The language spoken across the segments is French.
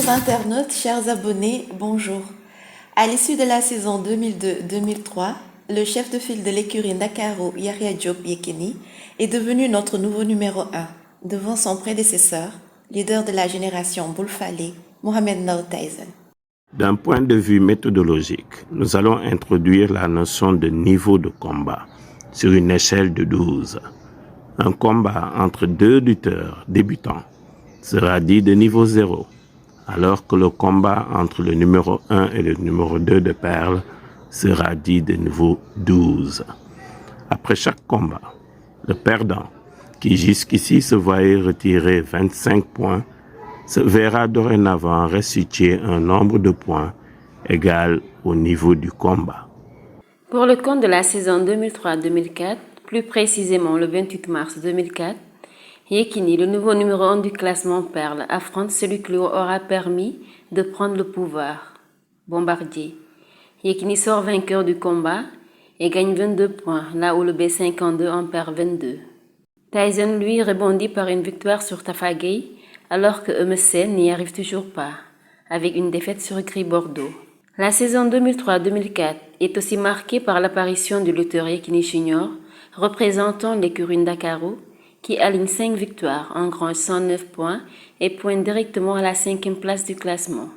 Chers internautes, chers abonnés, bonjour. À l'issue de la saison 2002-2003, le chef de file de l'écurie Ndakaaru, Yahya Diop Yékini, est devenu notre nouveau numéro 1, devant son prédécesseur, leader de la génération Boul Falé, Mohamed Ndao Tyson. D'un point de vue méthodologique, nous allons introduire la notion de niveau de combat sur une échelle de 12. Un combat entre deux lutteurs débutants sera dit de niveau 0, alors que le combat entre le numéro 1 et le numéro 2 de perles sera dit de niveau 12. Après chaque combat, le perdant, qui jusqu'ici se voyait retirer 25 points, se verra dorénavant restituer un nombre de points égal au niveau du combat. Pour le compte de la saison 2003-2004, plus précisément le 28 mars 2004, Yékini, le nouveau numéro 1 du classement Perle, affronte celui qui lui aura permis de prendre le pouvoir, Bombardier. Yékini sort vainqueur du combat et gagne 22 points, là où le B52 en perd 22. Tyson, lui, rebondit par une victoire sur Tafa Gueye, alors que Eumeu Sène n'y arrive toujours pas, avec une défaite sur Gris Bordeaux. La saison 2003-2004 est aussi marquée par l'apparition du lutteur Yékini Junior, représentant l'écurie Ndakaaru, qui aligne 5 victoires, engrange 109 points et pointe directement à la 5e place du classement.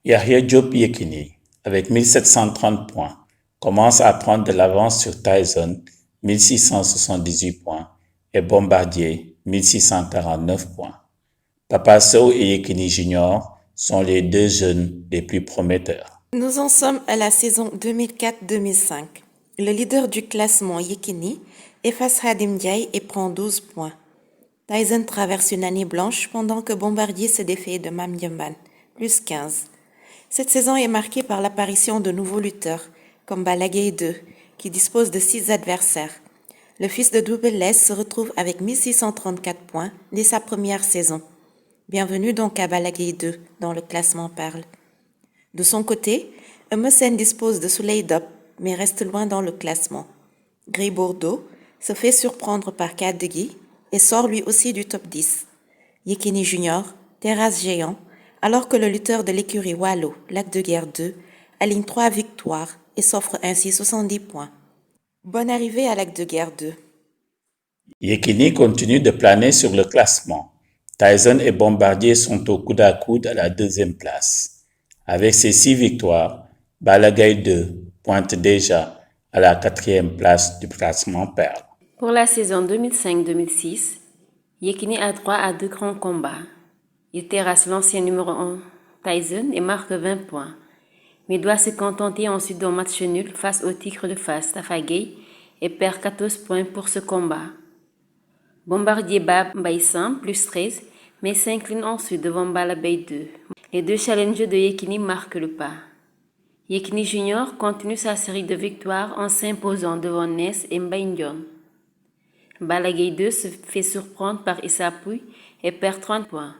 Yahya Diop Yékini, avec 1730 points, commence à prendre de l'avance sur Tyson, 1678 points, et Bombardier, 1649 points. Papa Sow et Yékini Junior sont les deux jeunes les plus prometteurs. Nous en sommes à la saison 2004-2005. Le leader du classement, Yékini, efface Khadim Ndiaye et prend 12 points. Tyson traverse une année blanche pendant que Bombardier se défait de Mame Diamban, plus 15. Cette saison est marquée par l'apparition de nouveaux lutteurs, comme Balla Gaye 2, qui dispose de 6 adversaires. Le fils de Double Less se retrouve avec 1634 points dès sa première saison. Bienvenue donc à Balla Gaye 2 dans le classement Perle. De son côté, Eumeu Sène dispose de Souley Dop, mais reste loin dans le classement. Gris Bordeaux se fait surprendre par Kadegi et sort lui aussi du top 10. Yékini Junior terrasse géant, alors que le lutteur de l'écurie Wallo, Lac de Guerre 2, aligne 3 victoires et s'offre ainsi 70 points. Bonne arrivée à Lac de Guerre 2. Yékini continue de planer sur le classement. Tyson et Bombardier sont au coude à coude à la 2e place. Avec ses 6 victoires, Balla Gaye 2 pointe déjà à la 4e place du classement Perle. Pour la saison 2005-2006, Yékini a droit à 2 grands combats. Il terrasse l'ancien numéro 1 Tyson et marque 20 points, mais doit se contenter ensuite d'un match nul face au Tigre de Fass, Tafa Gueye, et perd 14 points pour ce combat. Bombardier bat Mbaye Samb, plus 13, mais s'incline ensuite devant Balla Gaye 2. Les 2 challengers de Yékini marquent le pas. Yékini Junior continue sa série de victoires en s'imposant devant Ness et Mbaye Ndione. Balla Gaye 2 se fait surprendre par Issa Pouye et perd 30 points.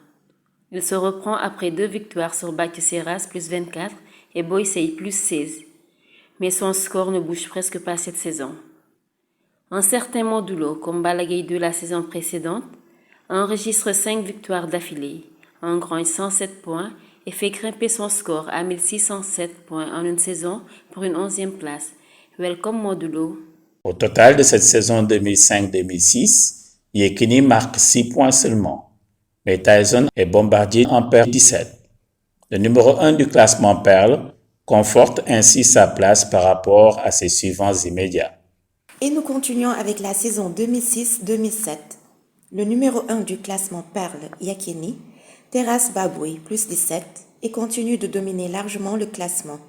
Il se reprend après 2 victoires sur Bathie Seras, plus 24, et Boy Sey, plus 16. Mais son score ne bouge presque pas cette saison. Un certain Modulo, comme Balla Gaye 2 la saison précédente, enregistre 5 victoires d'affilée, engrange 107 points et fait grimper son score à 1607 points en une saison pour une 11e place. Welcome Modulo. Au total de cette saison 2005-2006, Yékini marque 6 points seulement, mais Tyson et Bombardier en perdent 17. Le numéro 1 du classement Perle conforte ainsi sa place par rapport à ses suivants immédiats. Et nous continuons avec la saison 2006-2007. Le numéro 1 du classement Perle, Yékini, terrasse Baboui, plus 17, et continue de dominer largement le classement.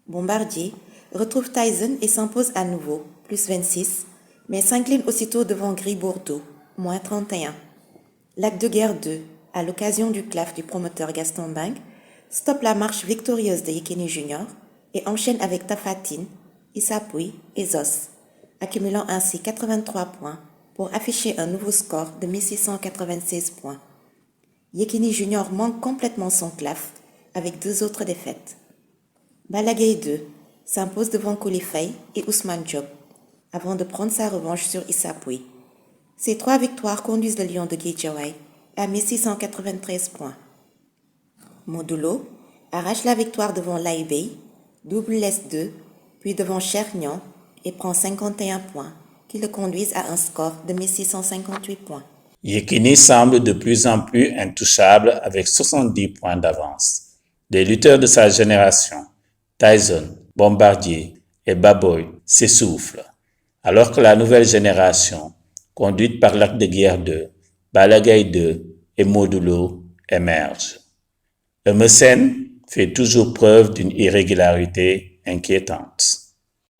Bombardier retrouve Tyson et s'impose à nouveau, plus 26, mais s'incline aussitôt devant Gris Bordeaux, moins 31. Lac de Guerre 2, à l'occasion du claf du promoteur Gaston Bang, stoppe la marche victorieuse de Yékini Junior et enchaîne avec Tapha Tine, Issa Pouye et Zos, accumulant ainsi 83 points pour afficher un nouveau score de 1696 points. Yékini Junior manque complètement son claf avec 2 autres défaites. Balla Gaye 2 s'impose devant Coly Faye et Ousmane Diop avant de prendre sa revanche sur Issa Pouye. Ces 3 victoires conduisent le Lion de Guédiawaye à 1693 points. Modulo arrache la victoire devant Laibei, double laisse 2, puis devant Chernian et prend 51 points, qui le conduisent à un score de 1658 points. Yekini semble de plus en plus intouchable avec 70 points d'avance. Les lutteurs de sa génération, Tyson, Bombardier et Baboy, s'essoufflent, alors que la nouvelle génération, conduite par l'Arc de Guerre 2, Balagay 2 et Modulo, émerge. Emerson fait toujours preuve d'une irrégularité inquiétante.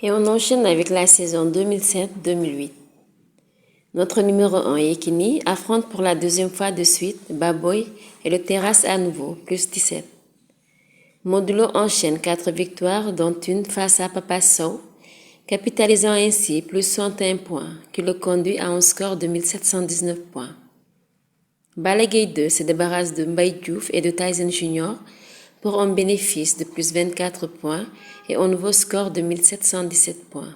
Et on enchaîne avec la saison 2007-2008. Notre numéro 1, Yekini, affronte pour la deuxième fois de suite Baboy et le terrasse à nouveau, plus 17. Modulo enchaîne 4 victoires, dont une face à Papa Sow, capitalisant ainsi plus 61 points, qui le conduit à un score de 1719 points. Balagay 2 se débarrasse de Mbaye Diouf et de Tyson Junior pour un bénéfice de plus 24 points et un nouveau score de 1717 points.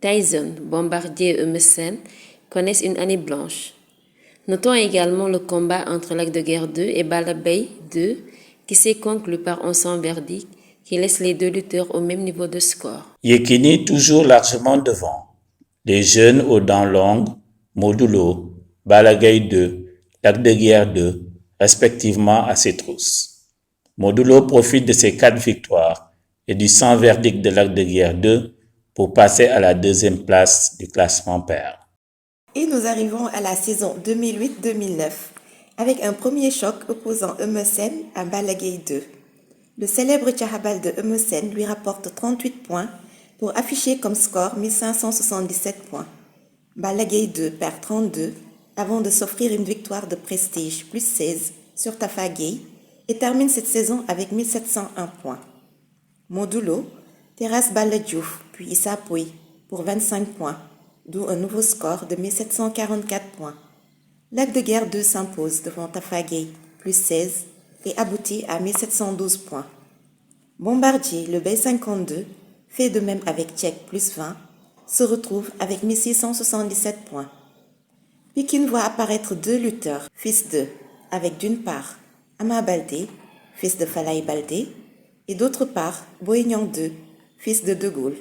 Tyson, Bombardier et Emerson connaissent une année blanche. Notons également le combat entre Lac de Guerre 2 et Balagay 2 qui s'est conclu par un sans verdict qui laisse les deux lutteurs au même niveau de score. Yekini toujours largement devant. Les jeunes aux dents longues, Modulo, Balagay 2, Lac de Guerre 2, respectivement à ses trousses. Modulo profite de ses 4 victoires et du sans verdict de Lac de Guerre 2 pour passer à la deuxième place du classement pair. Et nous arrivons à la saison 2008-2009, avec un premier choc opposant Emerson à Balagay 2. Le célèbre Tchahabal de Emerson lui rapporte 38 points pour afficher comme score 1577 points. Balagay 2 perd 32 avant de s'offrir une victoire de prestige plus 16 sur Tafagay et termine cette saison avec 1701 points. Modulo terrasse Bala Diouf puis Issa Pouye pour 25 points, d'où un nouveau score de 1744 points. Lac de Guerre 2 s'impose devant Tafagay plus 16 et aboutit à 1712 points. Bombardier, le B52, fait de même avec Tchèque plus 20, se retrouve avec 1677 points. Pikine voit apparaître 2 lutteurs, fils de, avec d'une part Ama Baldé, fils de Falaye Baldé, et d'autre part Boignan 2, fils de De Gaulle.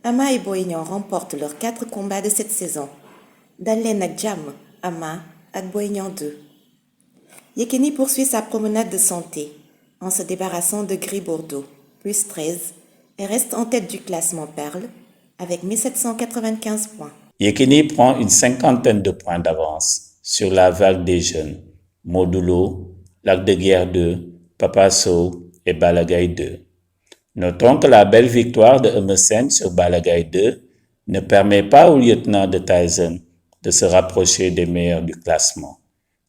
Ama et Boignan remportent leurs 4 combats de cette saison. Dalen ak Jam, Ama ak Boignan 2. Yekini poursuit sa promenade de santé en se débarrassant de Gris Bordeaux, plus 13, et reste en tête du classement Perle avec 1795 points. Yekini prend une cinquantaine de points d'avance sur la vague des jeunes, Modulo, Lac de Guerre 2, Papa Sow et Balagay 2. Notons que la belle victoire de Emerson sur Balagay 2 ne permet pas au lieutenant de Tyson de se rapprocher des meilleurs du classement,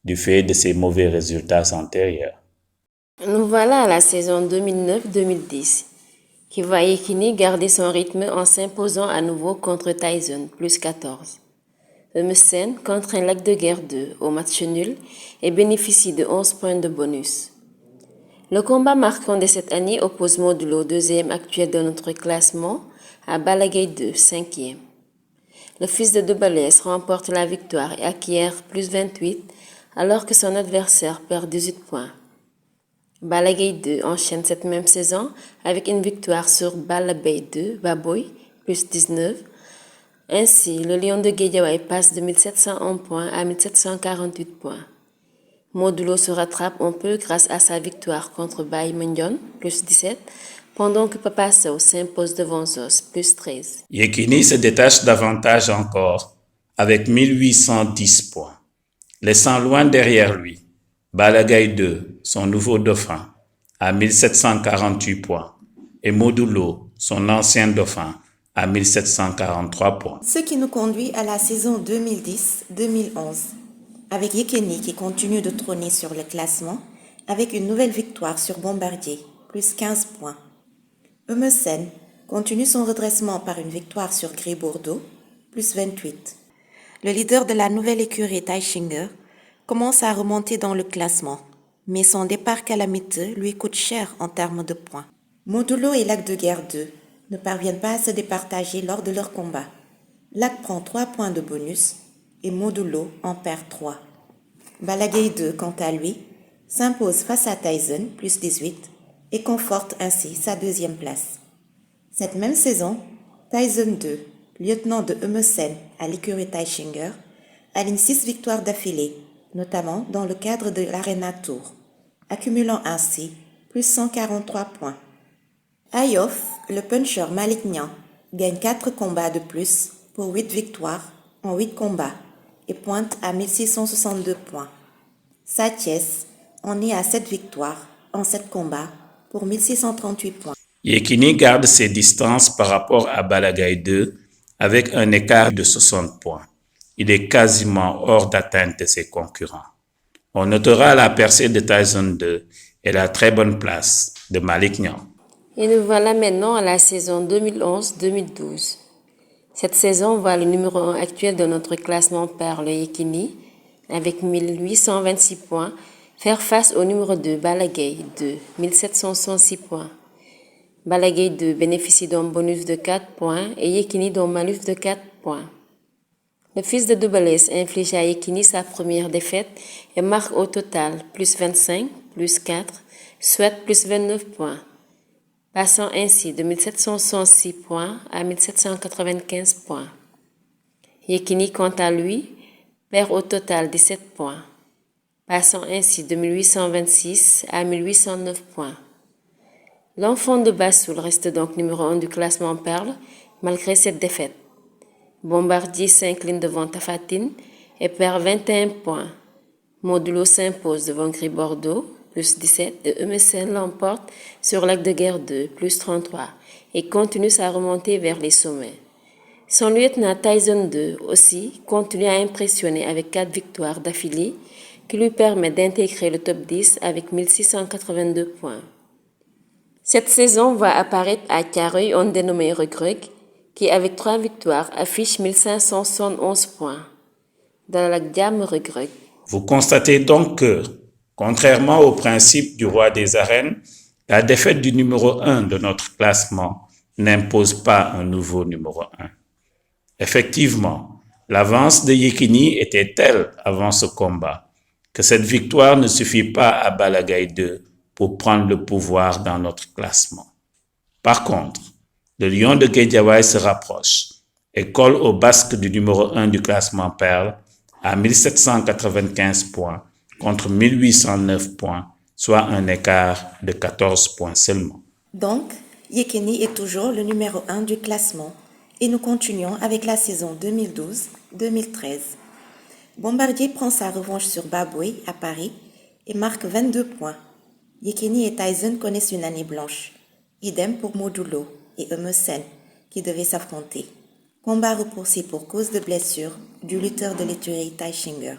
du fait de ses mauvais résultats antérieurs. Nous voilà à la saison 2009-2010, qui voit Yekini garder son rythme en s'imposant à nouveau contre Tyson, plus 14. Emerson contre un Lac de Guerre 2 au match nul et bénéficie de 11 points de bonus. Le combat marquant de cette année oppose Modulo, deuxième actuel de notre classement, à Balagay 2, cinquième. Le fils de Debalès remporte la victoire et acquiert plus 28, alors que son adversaire perd 18 points. Balagay 2 enchaîne cette même saison avec une victoire sur Balabay 2, Baboy, plus 19. Ainsi, le Lion de Guédiawaye passe de 1701 points à 1748 points. Modulo se rattrape un peu grâce à sa victoire contre Baye Mandione, plus 17, pendant que Papa Sow s'impose devant Zos, plus 13. Yekini se détache davantage encore avec 1810 points, laissant loin derrière lui Balagay 2, son nouveau dauphin, à 1748 points, et Modulo, son ancien dauphin, à 1743 points. Ce qui nous conduit à la saison 2010-2011, avec Yekini qui continue de trôner sur le classement, avec une nouvelle victoire sur Bombardier, plus 15 points. Emerson continue son redressement par une victoire sur Gris Bordeaux, plus 28. Le leader de la nouvelle écurie Taichinger commence à remonter dans le classement, mais son départ calamiteux lui coûte cher en termes de points. Modulo et Lac de Guerre 2 ne parviennent pas à se départager lors de leur combat. Lac prend 3 points de bonus et Modulo en perd 3. Balagay 2, quant à lui, s'impose face à Tyson, plus 18, et conforte ainsi sa deuxième place. Cette même saison, Tyson 2, lieutenant de Emerson à l'écurie Teichinger, aligne 6 victoires d'affilée, notamment dans le cadre de l'Arena Tour, accumulant ainsi plus 143 points. Ayof, le puncher malignan, gagne 4 combats de plus pour 8 victoires en 8 combats et pointe à 1662 points. Sathies en est à 7 victoires en 7 combats pour 1638 points. Yekini garde ses distances par rapport à Balagaï 2 avec un écart de 60 points. Il est quasiment hors d'atteinte de ses concurrents. On notera la percée de Tyson 2 et la très bonne place de Malignan. Et nous voilà maintenant à la saison 2011-2012. Cette saison voit le numéro 1 actuel de notre classement Perle Yekini, avec 1826 points, faire face au numéro 2 Balagaï 2, 1766 points. Balagaï 2 bénéficie d'un bonus de 4 points et Yekini d'un malus de 4 points. Le fils de Double S inflige à Yekini sa première défaite et marque au total plus 25, plus 4, soit plus 29 points, passant ainsi de 1766 points à 1795 points. Yekini, quant à lui, perd au total 17 points, passant ainsi de 1826 à 1809 points. L'enfant de Bassoul reste donc numéro 1 du classement Perle, malgré cette défaite. Bombardier s'incline devant Tafatine et perd 21 points. Modulo s'impose devant Gris Bordeaux, plus 17, et Emerson l'emporte sur Lac de Guerre 2, plus 33, et continue sa remontée vers les sommets. Son lieutenant Tyson 2 aussi continue à impressionner avec 4 victoires d'affilée qui lui permet d'intégrer le top 10 avec 1682 points. Cette saison va apparaître à Thiaroye un dénommé Regreg qui, avec 3 victoires, affiche 1571 points. Dans la gamme Regreg. Vous constatez donc que, contrairement au principe du roi des arènes, la défaite du numéro 1 de notre classement n'impose pas un nouveau numéro 1. Effectivement, l'avance de Yekini était telle avant ce combat que cette victoire ne suffit pas à Balagaï 2 pour prendre le pouvoir dans notre classement. Par contre, le lion de Guédiawaye se rapproche et colle au basque du numéro 1 du classement Perle à 1795 points contre 1809 points, soit un écart de 14 points seulement. Donc, Yekini est toujours le numéro 1 du classement et nous continuons avec la saison 2012-2013. Bombardier prend sa revanche sur Baboué à Paris et marque 22 points. Yekini et Tyson connaissent une année blanche. Idem pour Modulo et Emerson qui devaient s'affronter. Combat repoussé pour cause de blessure du lutteur de l'écurie Teichinger.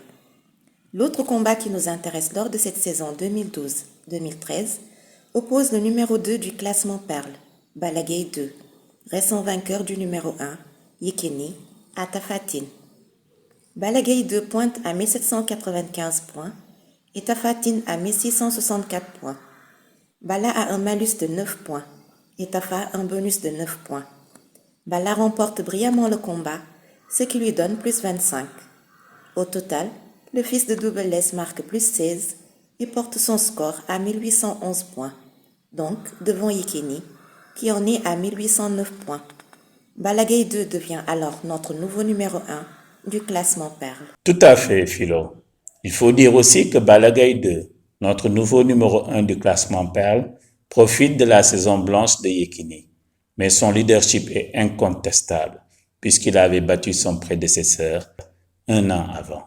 L'autre combat qui nous intéresse lors de cette saison 2012-2013 oppose le numéro 2 du classement Perle, Balagaï 2, récent vainqueur du numéro 1, Yekini, à Tafatine. Balagaï 2 pointe à 1795 points et Tafatine à 1664 points. Bala a un malus de 9 points et Tafa un bonus de 9 points. Bala remporte brillamment le combat, ce qui lui donne plus 25. Au total, le fils de Double S marque plus 16 et porte son score à 1811 points, donc devant Yekini, qui en est à 1809 points. Balagaï 2 devient alors notre nouveau numéro 1 du classement Perle. Tout à fait, Philo. Il faut dire aussi que Balagaï 2, notre nouveau numéro 1 du classement Perle, profite de la saison blanche de Yekini. Mais son leadership est incontestable, puisqu'il avait battu son prédécesseur un an avant.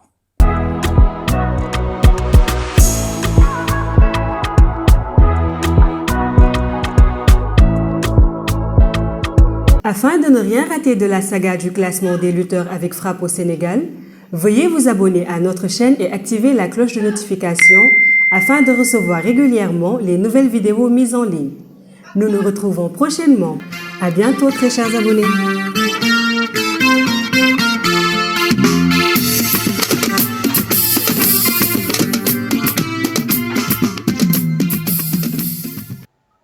Afin de ne rien rater de la saga du classement des lutteurs avec frappe au Sénégal, veuillez vous abonner à notre chaîne et activer la cloche de notification afin de recevoir régulièrement les nouvelles vidéos mises en ligne. Nous nous retrouvons prochainement. À bientôt, très chers abonnés.